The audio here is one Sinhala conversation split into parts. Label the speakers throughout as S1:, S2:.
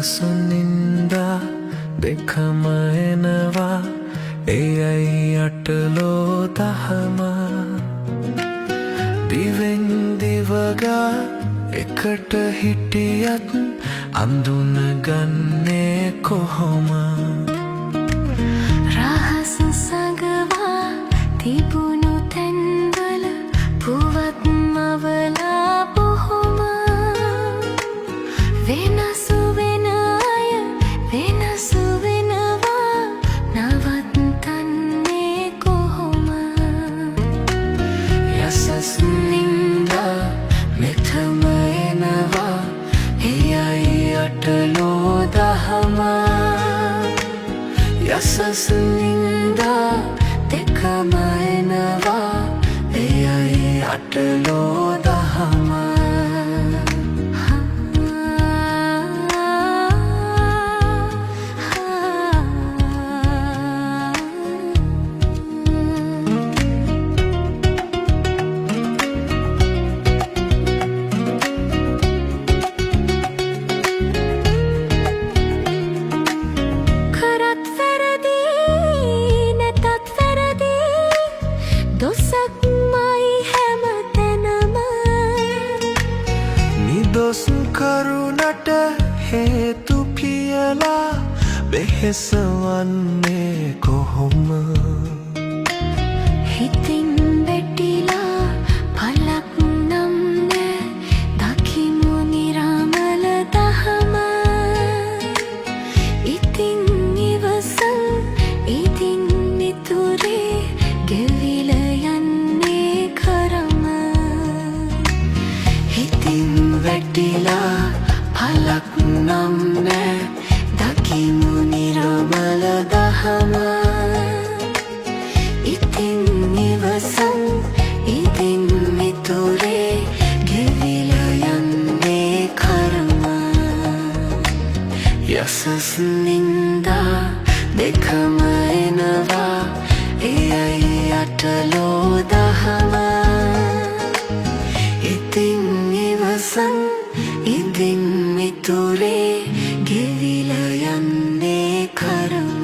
S1: යසසුනින්දා දෙකම එනවා එයයි අටලෝ දහම දිවෙන් දිවගා එකට හිටියත් අඳුන ගන්නේ කොහොම
S2: රහස සගවා තිබුණු තැන්වල පුවත් මවලා බොහොම වෙනසු වෙන අය වෙනසු වෙනවා නවත්තන්නේ කොහොම
S1: යසසුනින්දා මෙතම එනවා එයයි අටලෝ දහම යසසුනින්දා දෙකම එනවා එයයි අටලෝ දහම නිදොස් කරුණට හේතු කියලා බෙහෙස වන්නේ කොහොම
S2: හිතින් වැටිලා පලක් නම් නෑ දකිමු නිරාමල දහම ඉතින් ඉවසන් ඉතින් මිතුරේ ගෙවිල යන්නේ කරම හිතින් වැටිලා පලක් නම් නෑ දකිමු නිරාමල දහම ඉතින් ඉවසන් ඉතින් මිතුරේ ගෙවිල යන්නේ කරම
S1: යසසුනින්දා දෙකම එනවා එයයි අටලෝ දහම ඉතින් ඉවසන් ඉතින් මිතුරේ ගෙවිල යන්නේ කරම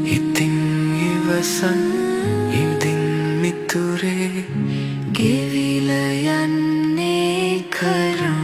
S1: ඉතින් ඉවසන් ඉතින් මිතුරේ ගෙවිල යන්නේ කරම